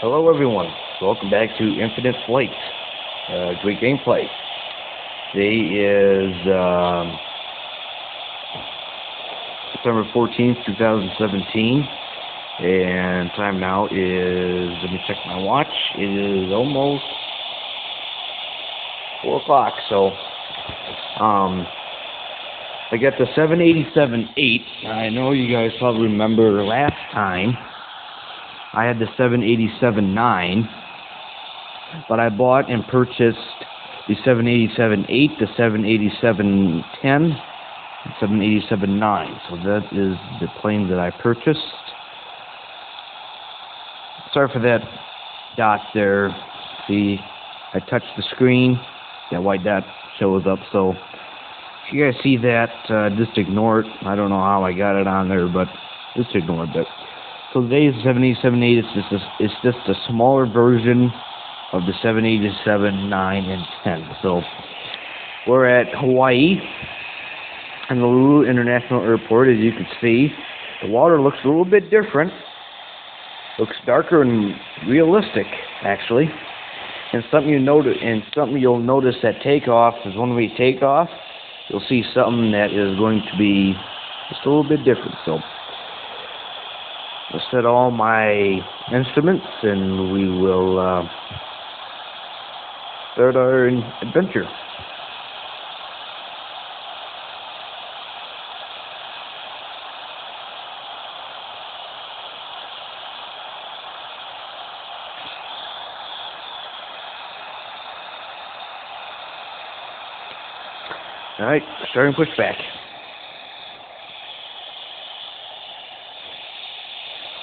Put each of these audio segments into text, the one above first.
Hello everyone, welcome back to Infinite Flight. Great gameplay. Today is September 14th, 2017, and time now is, let me check my watch, it is almost 4 o'clock, so I got the 787-8. I know you guys probably remember last time I had the 787-9, but I bought and purchased the 787-8, the 787-10, and 787-9. So that is the plane that I purchased. Sorry for that dot there. See, I touched the screen, that white dot shows up. So if you guys see that, just ignore it. I don't know how I got it on there, but just ignore it. So today's 787-8, it's just a smaller version of the 787-9 and 10. So we're at Hawaii, Honolulu International Airport. As you can see, the water looks a little bit different. Looks darker and realistic, actually. And something you'll notice at takeoff is when we take off, you'll see something that is going to be just a little bit different. So I'll set all my instruments and we will start our adventure. Alright, starting pushback.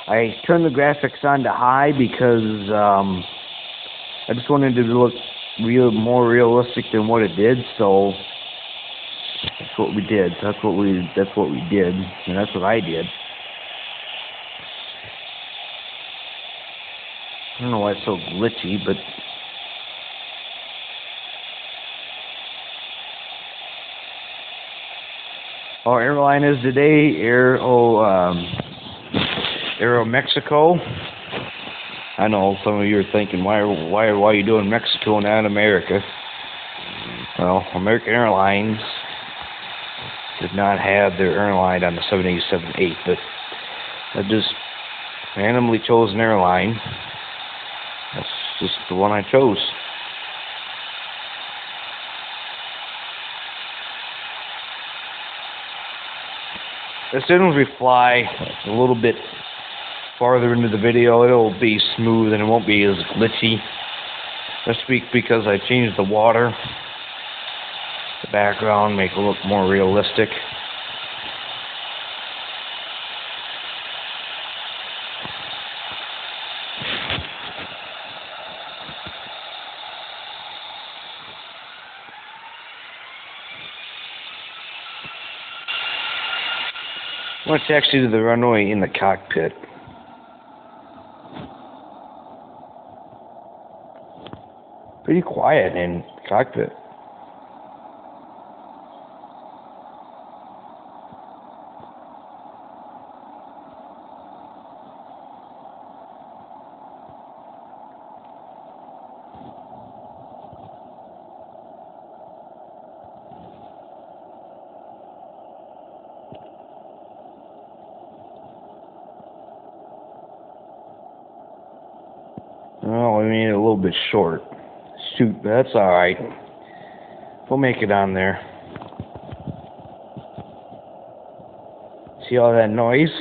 I turned the graphics on to high because I just wanted it to look more realistic than what it did. So that's what we did. That's what we did, and that's what I did. I don't know why it's so glitchy, but our airline is today AeroMexico. I know some of you are thinking, why are you doing Mexico and not America? Well, American Airlines did not have their airline on the 787-8, but I just randomly chose an airline. That's just the one I chose. As soon as we fly a little bit farther into the video, it'll be smooth and it won't be as glitchy. This week because I changed the water, the background, make it look more realistic. Let's actually do the runway in the cockpit. Pretty quiet in the cockpit. Oh, we made it a little bit short. Shoot, that's alright. We'll make it on there. See all that noise?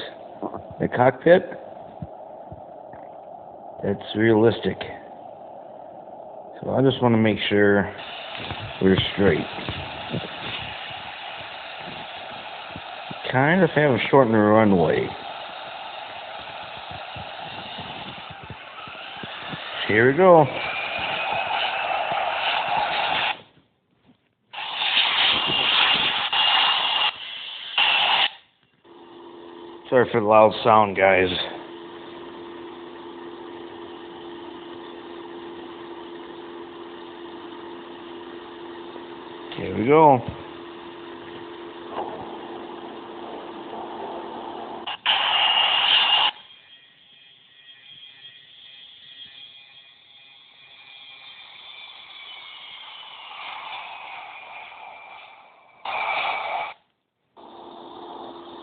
The cockpit? That's realistic. So I just want to make sure we're straight. Kind of have a shortened runway. Here we go. Sorry for the loud sound, guys. Here we go.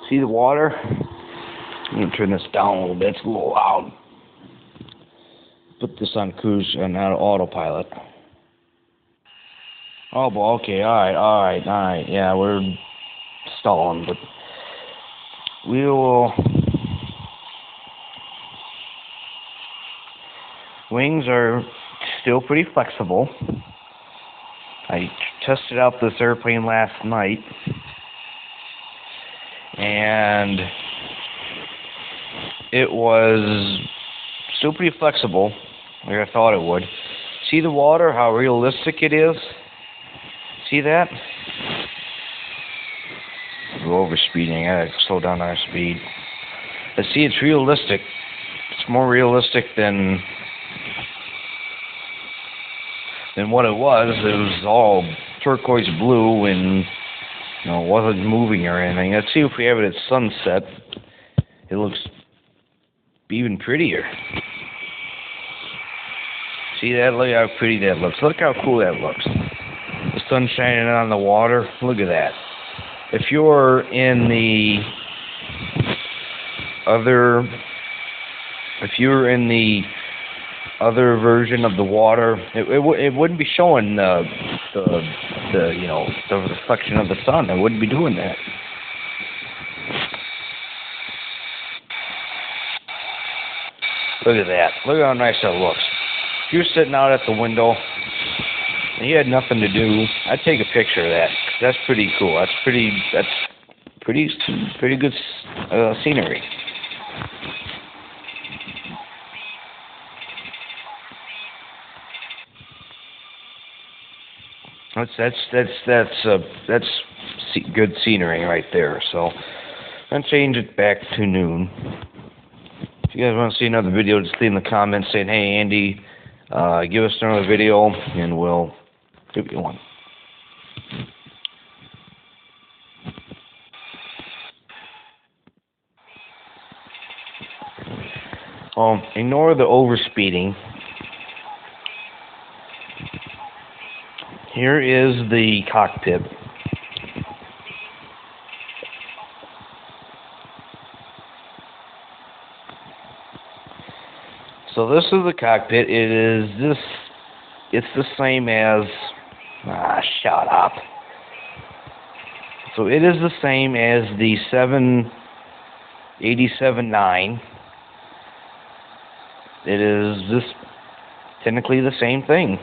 See the water? I'm gonna turn this down a little bit. It's a little loud. Put this on cruise and autopilot. Oh, well, okay, alright. Yeah, we're stalling, but we will. Wings are still pretty flexible. I tested out this airplane last night, and it was still pretty flexible, like I thought it would. See the water, how realistic it is? See that? We're overspeeding. I gotta slow down our speed. But see, it's realistic. It's more realistic than what it was. It was all turquoise blue and wasn't moving or anything. Let's see if we have it at sunset. It looks even prettier. See that? Look how pretty that looks. Look how cool that looks. The sun shining on the water. Look at that. If you're in the other version of the water, it wouldn't be showing the reflection of the sun. It wouldn't be doing that. Look at that. Look how nice that looks. If you're sitting out at the window and you had nothing to do, I'd take a picture of that. That's pretty cool. That's pretty good scenery. That's good scenery right there. So I'm gonna change it back to noon. If you guys want to see another video, just leave in the comments saying, "Hey Andy, give us another video," and we'll give you one. Ignore the overspeeding. Here is the cockpit. So this is the cockpit. It's the same as, shut up. So it is the same as the 787-9. It is technically the same thing.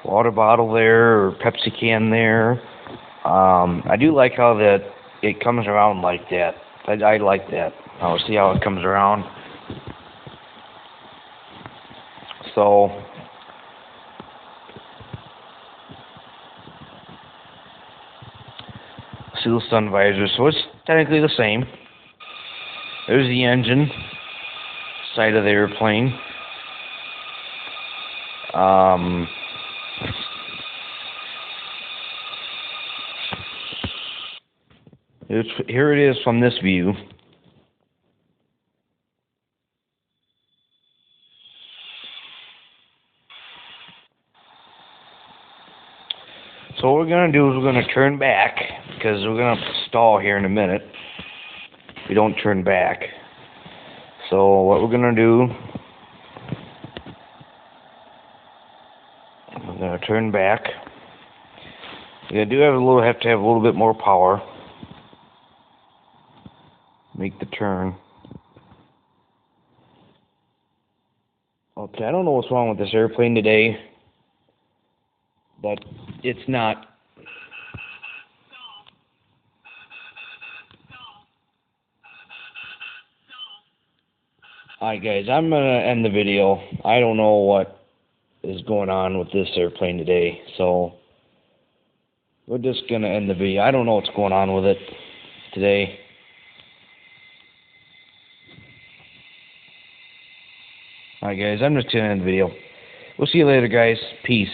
Water bottle there, or Pepsi can there. I do like how it comes around like that. I like that. I'll see how it comes around. So seal sun visor. So it's technically the same. There's the engine side of the airplane. Here it is from this view. So what we're going to do is we're going to turn back, because we're going to stall here in a minute if we don't turn back. So what we're going to do, we're going to turn back. We do have to have a little bit more power. Make the turn. Okay, I don't know what's wrong with this airplane today, but it's not. Alright guys, I'm going to end the video. I don't know what is going on with this airplane today, so we're just going to end the video. I don't know what's going on with it today. Alright guys, I'm just going to end the video. We'll see you later guys. Peace.